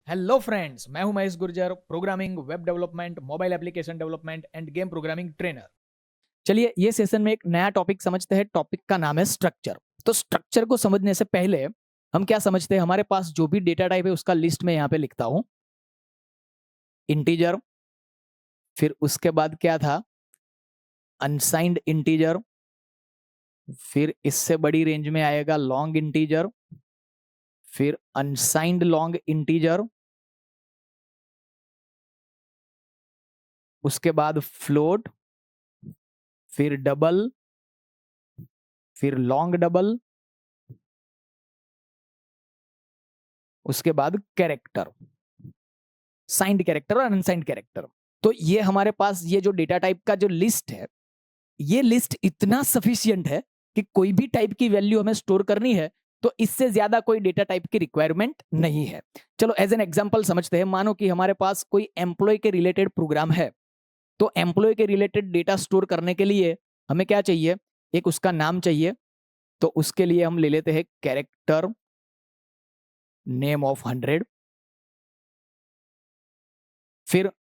Hello friends, मैं हूं Mahesh Gurjar, programming, web development, mobile application development end game programming trainer. चलिए ये सेशन में एक नया टॉपिक समझते हैं। टॉपिक का नाम है स्ट्रक्चर। तो स्ट्रक्चर को समझने से पहले हम क्या समझते हैं, हमारे पास जो भी डेटा टाइप है उसका लिस्ट में यहाँ पे लिखता हूं। इंटीजर, फिर उसके बाद क्या था, अनसाइंड इंटीजर, फिर इससे बड़ी रेंज में आएगा लॉन्ग इंटीजर, फिर अनसाइंड लॉन्ग इंटीजर, उसके बाद फ्लोट, फिर डबल, फिर लॉन्ग डबल, उसके बाद कैरेक्टर, साइंड कैरेक्टर और अनसाइंड कैरेक्टर। तो ये हमारे पास ये जो डेटा टाइप का जो लिस्ट है, ये लिस्ट इतना सफिशियंट है कि कोई भी टाइप की वैल्यू हमें स्टोर करनी है तो इससे ज्यादा कोई डेटा टाइप की रिक्वायरमेंट नहीं है। चलो एज एन एग्जांपल समझते हैं। मानो कि हमारे पास कोई एम्प्लॉय के रिलेटेड प्रोग्राम है, तो एम्प्लॉय के रिलेटेड डेटा स्टोर करने के लिए हमें क्या चाहिए, एक उसका नाम चाहिए। तो उसके लिए हम ले लेते हैं कैरेक्टर नेम ऑफ 100। फिर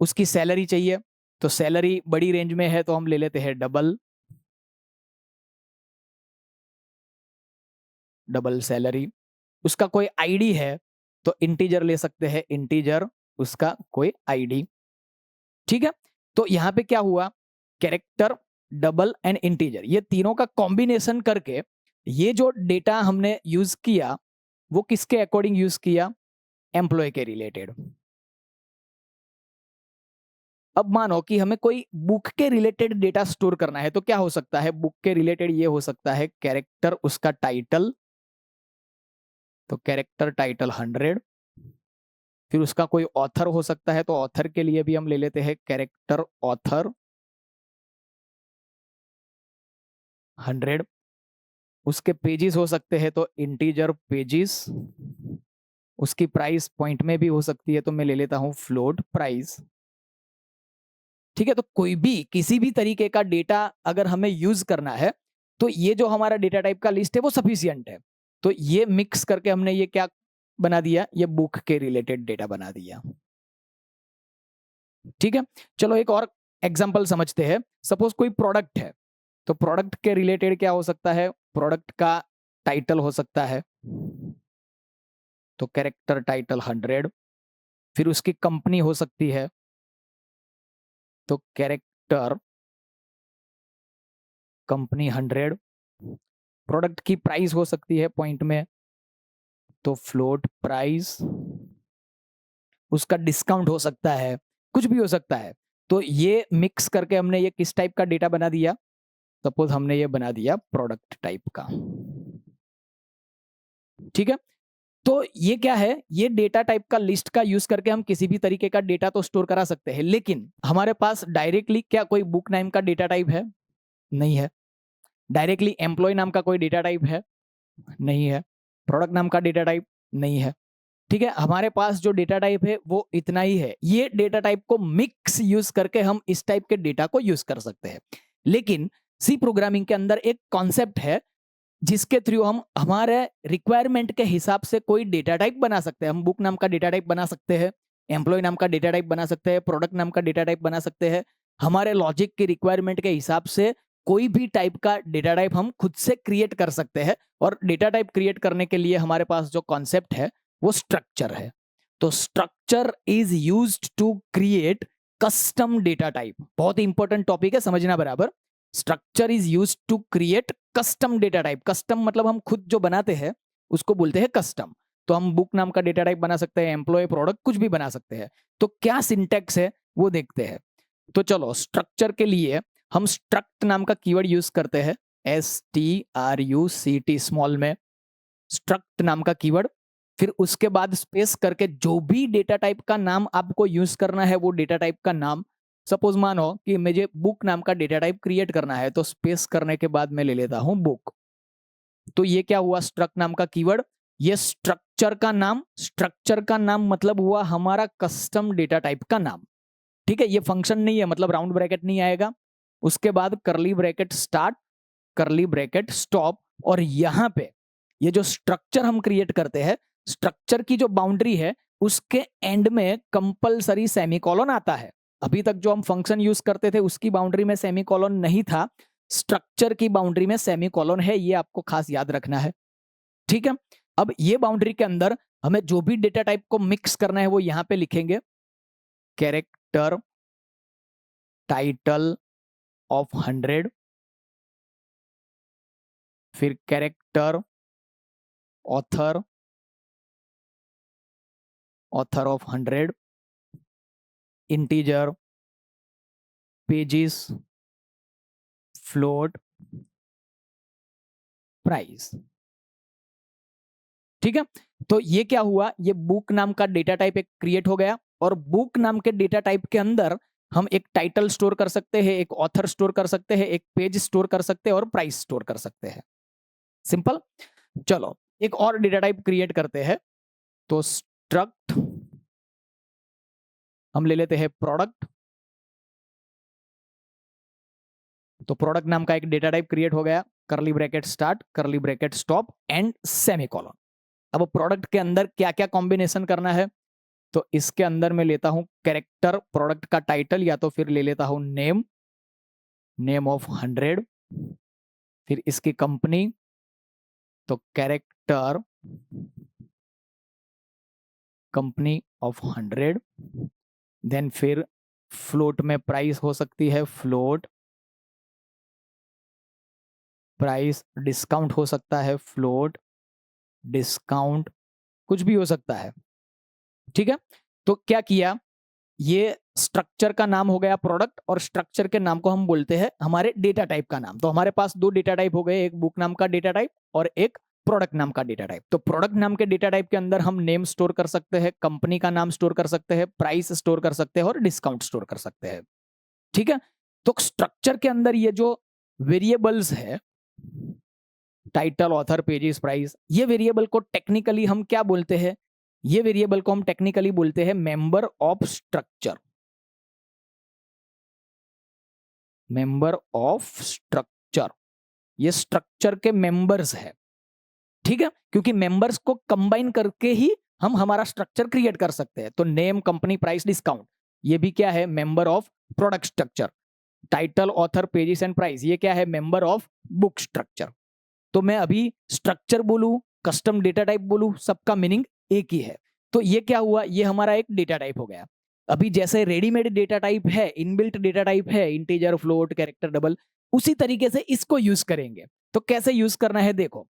उसकी सैलरी चाहिए, तो सैलरी बड़ी रेंज में है तो हम ले लेते हैं डबल, डबल सैलरी। उसका कोई आईडी है तो इंटीजर ले सकते हैं, इंटीजर उसका कोई आईडी। ठीक है। तो यहां पे क्या हुआ, कैरेक्टर, डबल एंड इंटीजर, ये तीनों का कॉम्बिनेशन करके ये जो डेटा हमने यूज किया वो किसके अकॉर्डिंग यूज किया, एम्प्लॉय के रिलेटेड। अब मानो कि हमें कोई बुक के रिलेटेड डेटा स्टोर करना है तो क्या हो सकता है, बुक के रिलेटेड ये हो सकता है कैरेक्टर उसका टाइटल, तो कैरेक्टर टाइटल 100। फिर उसका कोई ऑथर हो सकता है तो ऑथर के लिए भी हम ले लेते हैं कैरेक्टर ऑथर 100। उसके पेजेस हो सकते हैं तो इंटीजर पेजेस। उसकी प्राइस पॉइंट में भी हो सकती है तो मैं ले लेता हूं फ्लोट प्राइस। ठीक है। तो कोई भी किसी भी तरीके का डेटा अगर हमें यूज करना है तो ये जो हमारा डेटा टाइप का लिस्ट है वो सफिशियंट है। तो ये मिक्स करके हमने ये क्या बना दिया, ये बुक के रिलेटेड डेटा बना दिया। ठीक है। चलो एक और एग्जांपल समझते हैं। सपोज कोई प्रोडक्ट है, तो प्रोडक्ट के रिलेटेड क्या हो सकता है, प्रोडक्ट का टाइटल हो सकता है, तो कैरेक्टर टाइटल 100। फिर उसकी कंपनी हो सकती है तो कैरेक्टर कंपनी 100। प्रोडक्ट की प्राइस हो सकती है पॉइंट में, तो फ्लोट प्राइस। उसका डिस्काउंट हो सकता है, कुछ भी हो सकता है। तो ये मिक्स करके हमने ये किस टाइप का डेटा बना दिया, सपोज हमने ये बना दिया प्रोडक्ट टाइप का। ठीक है। तो ये क्या है, ये डेटा टाइप का लिस्ट का यूज करके हम किसी भी तरीके का डेटा तो स्टोर करा सकते हैं, लेकिन हमारे पास डायरेक्टली क्या कोई बुक नेम का डेटा टाइप है, नहीं है। डायरेक्टली एम्प्लॉय नाम का कोई डेटा टाइप है, नहीं है। प्रोडक्ट नाम का डेटा टाइप नहीं है। ठीक है। हमारे पास जो डेटा टाइप है वो इतना ही है। ये डेटा टाइप को मिक्स यूज करके हम इस टाइप के डेटा को यूज कर सकते हैं। लेकिन सी प्रोग्रामिंग के अंदर एक कॉन्सेप्ट है जिसके थ्रू हम हमारे रिक्वायरमेंट के हिसाब से कोई डेटा टाइप बना सकते हैं। हम बुक नाम का डेटा टाइप बना सकते हैं, एम्प्लॉय नाम का डेटा टाइप बना सकते हैं, प्रोडक्ट नाम का डेटा टाइप बना सकते हैं। हमारे लॉजिक की रिक्वायरमेंट के हिसाब से कोई भी टाइप का डेटा टाइप हम खुद से क्रिएट कर सकते हैं। और डेटा टाइप क्रिएट करने के लिए हमारे पास जो कॉन्सेप्ट है वो स्ट्रक्चर है। तो structure is used to create custom data type. बहुत ही इंपॉर्टेंट टॉपिक है, समझना बराबर। Structure is used to create custom data type. Custom मतलब हम खुद जो बनाते हैं उसको बोलते हैं कस्टम। तो हम बुक नाम का डेटा टाइप बना सकते हैं, एम्प्लॉय, प्रोडक्ट, कुछ भी बना सकते हैं। तो क्या सिंटेक्स है वो देखते हैं। तो चलो स्ट्रक्चर के लिए हम स्ट्रक्ट नाम का कीवर्ड यूज करते हैं, STRUCT स्मॉल में, स्ट्रक्ट नाम का कीवर्ड। फिर उसके बाद स्पेस करके जो भी डेटा टाइप का नाम आपको यूज करना है वो डेटा टाइप का नाम। सपोज मानो कि मुझे बुक नाम का डेटा टाइप क्रिएट करना है तो स्पेस करने के बाद मैं ले लेता हूं बुक। तो ये क्या हुआ, स्ट्रक्ट नाम का कीवर्ड। ये स्ट्रक्चर का नाम, स्ट्रक्चर का नाम मतलब हुआ हमारा कस्टम डेटा टाइप का नाम। ठीक है। ये फंक्शन नहीं है, मतलब राउंड ब्रैकेट नहीं आएगा। उसके बाद करली ब्रैकेट स्टार्ट, करली ब्रैकेट स्टॉप। और यहां पे ये जो स्ट्रक्चर हम क्रिएट करते हैं, स्ट्रक्चर की जो बाउंड्री है उसके एंड में कंपलसरी सेमीकोलन आता है। अभी तक जो हम फंक्शन यूज करते थे उसकी बाउंड्री में सेमीकोलन नहीं था, स्ट्रक्चर की बाउंड्री में सेमीकोलन है, ये आपको खास याद रखना है। ठीक है, अब ये बाउंड्री के अंदर हमें जो भी डेटा टाइप को मिक्स करना है वो यहां पे लिखेंगे, कैरेक्टर टाइटल ऑफ 100, फिर character author of 100, integer, pages, float, price. ठीक है, तो ये क्या हुआ, ये बुक नाम का डेटा टाइप एक क्रिएट हो गया, और बुक नाम के डेटा टाइप के अंदर हम एक टाइटल स्टोर कर सकते हैं, एक ऑथर स्टोर कर सकते हैं, एक पेज स्टोर कर सकते हैं और प्राइस स्टोर कर सकते हैं। सिंपल। चलो एक और डेटा टाइप क्रिएट करते हैं, तो स्ट्रक्ट हम ले लेते हैं प्रोडक्ट। तो प्रोडक्ट नाम का एक डेटा टाइप क्रिएट हो गया, करली ब्रैकेट स्टार्ट, करली ब्रैकेट स्टॉप एंड सेमीकोलन। अब प्रोडक्ट के अंदर क्या क्या कॉम्बिनेशन करना है, तो इसके अंदर मैं लेता हूं कैरेक्टर प्रोडक्ट का टाइटल, या तो फिर ले लेता हूं नेम ऑफ 100, फिर इसकी कंपनी, तो कैरेक्टर कंपनी ऑफ 100, देन फिर फ्लोट में प्राइस हो सकती है, फ्लोट प्राइस, डिस्काउंट हो सकता है, फ्लोट डिस्काउंट, कुछ भी हो सकता है। ठीक है, तो क्या किया, ये स्ट्रक्चर का नाम हो गया प्रोडक्ट, और स्ट्रक्चर के नाम को हम बोलते हैं हमारे डेटा टाइप का नाम। तो हमारे पास दो डेटा टाइप हो गए, एक बुक नाम का डेटा टाइप और एक प्रोडक्ट नाम का डेटा टाइप। तो प्रोडक्ट नाम के डेटा टाइप के अंदर हम नेम स्टोर कर सकते हैं, कंपनी का नाम स्टोर कर सकते हैं, प्राइस स्टोर कर सकते हैं और डिस्काउंट स्टोर कर सकते हैं। ठीक है, तो स्ट्रक्चर के अंदर ये जो वेरिएबल्स है, टाइटल, ऑथर, पेजेस, प्राइस, ये वेरिएबल को टेक्निकली हम क्या बोलते हैं, ये वेरिएबल को हम टेक्निकली बोलते हैं member of structure. Member of structure, ये स्ट्रक्चर के मेंबर्स है। ठीक है, क्योंकि मेंबर्स को कंबाइन करके ही हम हमारा स्ट्रक्चर क्रिएट कर सकते हैं। तो नेम, कंपनी, प्राइस, डिस्काउंट, ये भी क्या है, member of product structure. Title, author, pages and price, ये क्या है, मेंबर ऑफ बुक स्ट्रक्चर। तो मैं अभी स्ट्रक्चर बोलूं, कस्टम डेटा टाइप बोलूं, सबका मीनिंग एक ही है। तो ये क्या हुआ, ये हमारा एक डेटा टाइप हो गया। अभी जैसे रेडीमेड डेटा टाइप है, इनबिल्ट डेटा टाइप है, इंटीजर, फ्लोट, कैरेक्टर, डबल, उसी तरीके से इसको यूज करेंगे। तो कैसे यूज करना है देखो,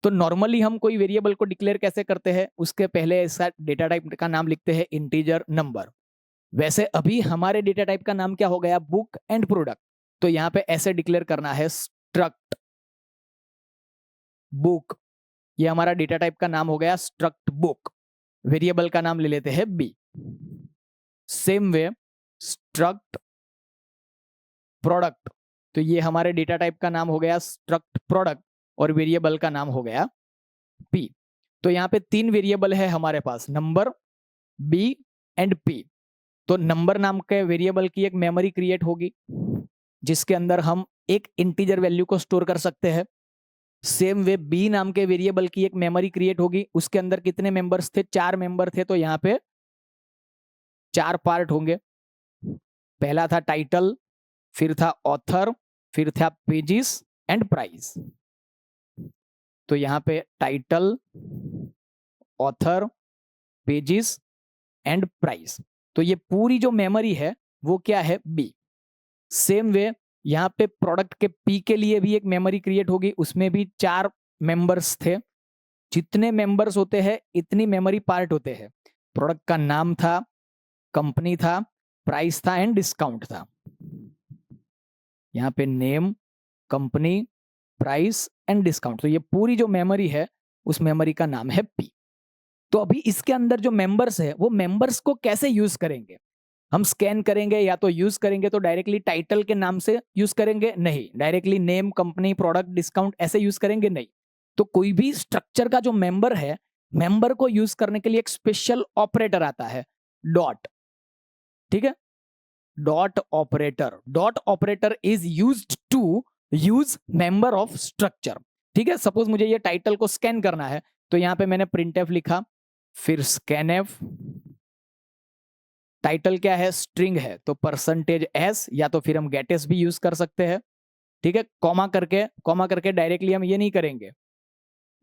तो नॉर्मली हम कोई वेरिएबल को डिक्लेयर कैसे करते हैं, उसके पहले इसका डेटा टाइप का नाम लिखते हैं इंटीजर, नंबर। वैसे अभी हमारे डेटा टाइप का नाम क्या हो गया, बुक एंड प्रोडक्ट। तो यहां पे ऐसे डिक्लेयर करना है, स्ट्रक्ट बुक, ये हमारा डेटा टाइप का नाम हो गया स्ट्रक्ट बुक। वेरिएबल का नाम ले लेते हैं B. Same way struct product, तो ये हमारे डेटा टाइप का नाम हो गया स्ट्रक्ट प्रोडक्ट, और वेरिएबल का नाम हो गया पी। तो यहाँ पे तीन वेरिएबल है हमारे पास, नंबर, बी एंड पी। तो नंबर नाम के वेरिएबल की एक मेमोरी क्रिएट होगी, जिसके अंदर हम एक इंटीजर वैल्यू को स्टोर कर सकते हैं। सेम वे बी नाम के वेरिएबल की एक मेमोरी क्रिएट होगी, उसके अंदर कितने मेंबर्स थे, 4 मेंबर थे, तो यहाँ पे 4 पार्ट होंगे। पहला था टाइटल, फिर था ऑथर, फिर था पेजेस एंड प्राइस। तो यहाँ पे title, author, pages and price, तो ये पूरी जो मेमोरी है वो क्या है, बी। सेम वे यहाँ पे प्रोडक्ट के पी के लिए भी एक मेमोरी क्रिएट होगी, उसमें भी 4 मेंबर्स थे। जितने मेंबर्स होते हैं इतनी मेमोरी पार्ट होते हैं। प्रोडक्ट का नाम था, कंपनी था, प्राइस था एंड डिस्काउंट था। यहाँ पे name, company, price and discount, तो ये पूरी जो मेमोरी है उस मेमोरी का नाम है पी। तो अभी इसके अंदर जो मेंबर्स है वो मेंबर्स को कैसे यूज करेंगे, हम स्कैन करेंगे या तो यूज करेंगे तो डायरेक्टली टाइटल के नाम से यूज करेंगे, नहीं directly name, company, product, discount ऐसे यूज करेंगे, नहीं। तो कोई भी स्ट्रक्चर का जो मेंबर है, मेंबर को यूज करने के लिए एक स्पेशल ऑपरेटर आता है, डॉट। ठीक है, dot operator is used to use member of structure. ठीक है, सपोज मुझे ये टाइटल को स्कैन करना है, तो यहां पे मैंने प्रिंटफ लिखा, फिर स्कैनफ, टाइटल क्या है, स्ट्रिंग है, तो परसेंटेज एस या तो फिर हम गेट एस भी यूज कर सकते हैं। ठीक है, कॉमा करके डायरेक्टली हम ये नहीं करेंगे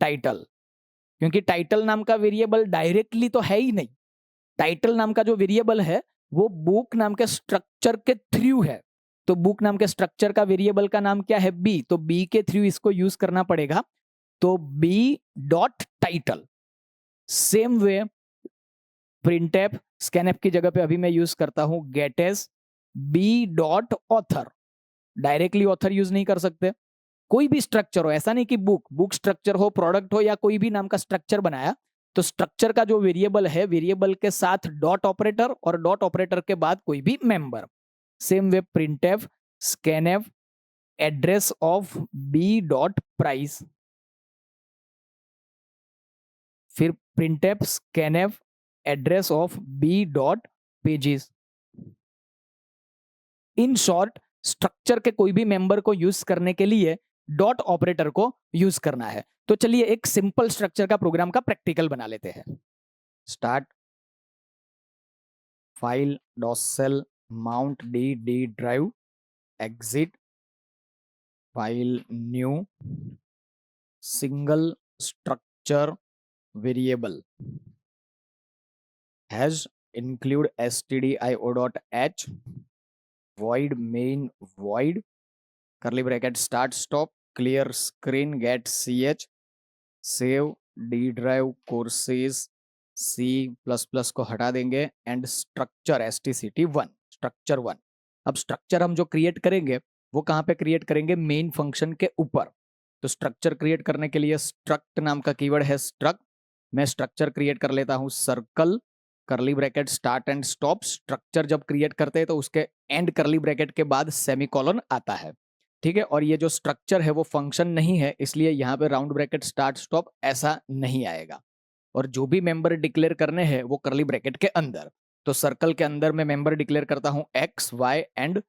टाइटल, क्योंकि टाइटल नाम का वेरिएबल डायरेक्टली तो है ही नहीं। टाइटल नाम का जो वेरिएबल है वो बुक नाम के स्ट्रक्चर के थ्रू है। तो बुक नाम के स्ट्रक्चर का वेरिएबल का नाम क्या है, बी, तो बी के थ्रू इसको यूज करना पड़ेगा, तो B dot title. Same way printf scanf की जगह पे अभी मैं यूज करता हूं get S B dot author. Directly author use नहीं कर सकते, कोई भी स्ट्रक्चर हो, ऐसा नहीं कि बुक स्ट्रक्चर हो, प्रोडक्ट हो, या कोई भी नाम का स्ट्रक्चर बनाया तो स्ट्रक्चर का जो वेरिएबल है, वेरिएबल के साथ डॉट ऑपरेटर और डॉट ऑपरेटर के बाद कोई भी member. Same way printf scanf address of B dot price, फिर printf scanf address of B dot pages. In short structure के कोई भी मेंबर को यूज करने के लिए डॉट ऑपरेटर को यूज करना है। तो चलिए एक सिंपल स्ट्रक्चर का प्रोग्राम का प्रैक्टिकल बना लेते हैं। Start file DOS shell mount D D drive exit file new single structure variable hash include stdio.h void main void curly bracket start stop clear screen get ch save d drive courses c plus plus को हटा देंगे and structure stct1 structure 1। अब structure हम जो create करेंगे वो कहाँ पे क्रिएट करेंगे, मेन फंक्शन के ऊपर। तो स्ट्रक्चर क्रिएट करने के लिए स्ट्रक्ट नाम का कीवर्ड है स्ट्रक्ट। मैं स्ट्रक्चर क्रिएट कर लेता हूँ सर्कल करली bracket start and stop. Structure जब क्रिएट करते हैं तो उसके एंड करली ब्रैकेट के बाद सेमीकोलन आता है। ठीक है, और ये जो स्ट्रक्चर है वो फंक्शन नहीं है, इसलिए यहाँ पे राउंड ब्रैकेट स्टार्ट स्टॉप ऐसा नहीं आएगा। और जो भी मेंबर डिक्लेयर करने हैं वो करली ब्रैकेट के अंदर। तो सर्कल के अंदर मैं मेंबर डिक्लेयर करता हूँ एक्स वाई एंड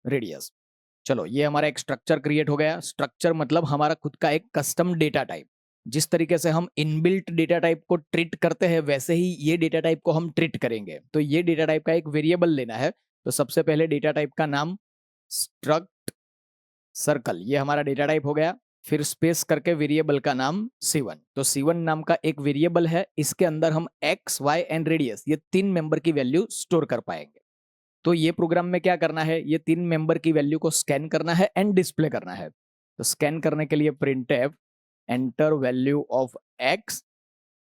रेडियस। चलो ये हमारा एक स्ट्रक्चर क्रिएट हो गया। स्ट्रक्चर मतलब हमारा खुद का एक कस्टम डेटा टाइप। जिस तरीके से हम इनबिल्ट डेटा टाइप को ट्रीट करते हैं वैसे ही ये डेटा टाइप को हम ट्रीट करेंगे। तो ये डेटा टाइप का एक वेरिएबल लेना है। तो सबसे पहले डेटा टाइप का नाम स्ट्रक्ट सर्कल, ये हमारा डेटा टाइप हो गया। फिर स्पेस करके वेरिएबल का नाम C1। तो C1 नाम का एक वेरिएबल है, इसके अंदर हम एक्स वाई एंड रेडियस ये 3 मेंबर की वैल्यू स्टोर कर पाएंगे। तो ये प्रोग्राम में क्या करना है, ये 3 मेंबर की वैल्यू को स्कैन करना है एंड डिस्प्ले करना है। तो स्कैन करने के लिए printf enter value of x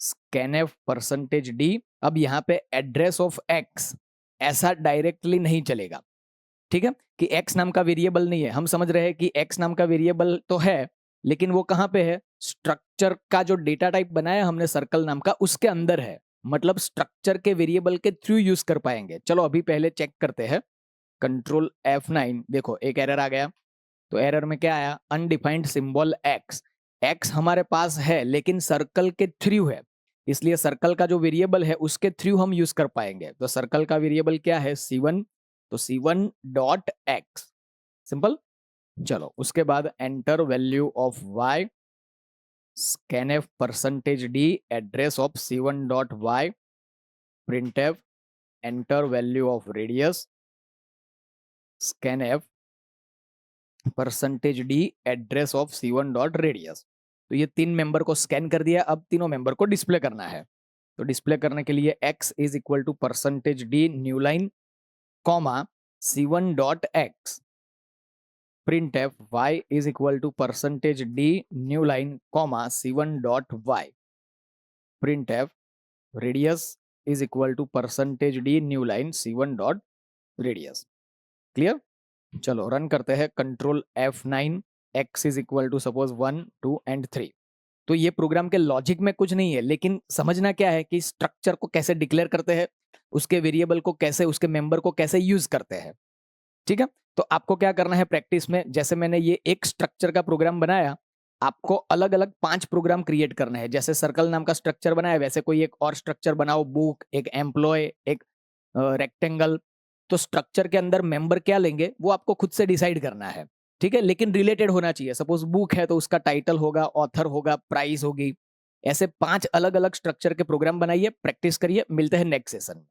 scanf percentage D. अब यहाँ पे एड्रेस ऑफ एक्स ऐसा डायरेक्टली नहीं चलेगा। ठीक है, कि एक्स नाम का वेरिएबल नहीं है। हम समझ रहे हैं कि एक्स नाम का वेरिएबल तो है, लेकिन वो कहाँ पे है, स्ट्रक्चर का जो डेटा टाइप बनाया हमने सर्कल नाम का उसके अंदर है। मतलब स्ट्रक्चर के वेरिएबल के थ्रू यूज कर पाएंगे। चलो अभी पहले चेक करते हैं। कंट्रोल F9, देखो एक एरर आ गया। तो एरर में क्या आया, अनडिफाइंड सिंबल एक्स। एक्स हमारे पास है लेकिन सर्कल के थ्रू है, इसलिए सर्कल का जो वेरिएबल है उसके थ्रू हम यूज कर पाएंगे। तो सर्कल का वेरिएबल क्या है, C1। तो C1 डॉट एक्स, सिंपल। चलो उसके बाद enter value of y scanf percentage D address of C1 dot y printf enter value of radius scanf percentage D address of C1 dot radius. तो ये 3 member को scan कर दिया। अब तीनों मेंबर को डिस्प्ले करना है। तो डिस्प्ले करने के लिए x is equal to percentage D new line comma C1 dot X printf y is equal to percentage d new line comma C1 dot y printf radius is equal to percentage d new line C1 dot radius। Clear, चलो run करते हैं। Control F9 x is equal to suppose 1 2 and 3। तो ये programme के logic में कुछ नहीं है, लेकिन समझना क्या है कि स्ट्रक्चर को कैसे डिक्लेयर करते हैं, उसके वेरिएबल को कैसे, उसके मेंबर को कैसे यूज करते हैं। ठीक है, तो आपको क्या करना है प्रैक्टिस में, जैसे मैंने ये एक स्ट्रक्चर का प्रोग्राम बनाया, आपको अलग अलग 5 प्रोग्राम क्रिएट करने हैं। जैसे सर्कल नाम का स्ट्रक्चर बनाया वैसे कोई एक और स्ट्रक्चर बनाओ, बुक, एक एम्प्लॉय, एक रेक्टेंगल। तो स्ट्रक्चर के अंदर मेंबर क्या लेंगे वो आपको खुद से डिसाइड करना है। ठीक है, लेकिन रिलेटेड होना चाहिए। सपोज बुक है तो उसका टाइटल होगा, ऑथर होगा, प्राइस होगी। ऐसे 5 अलग अलग स्ट्रक्चर के प्रोग्राम बनाइए, प्रैक्टिस करिए। मिलते हैं नेक्स्ट सेशन में।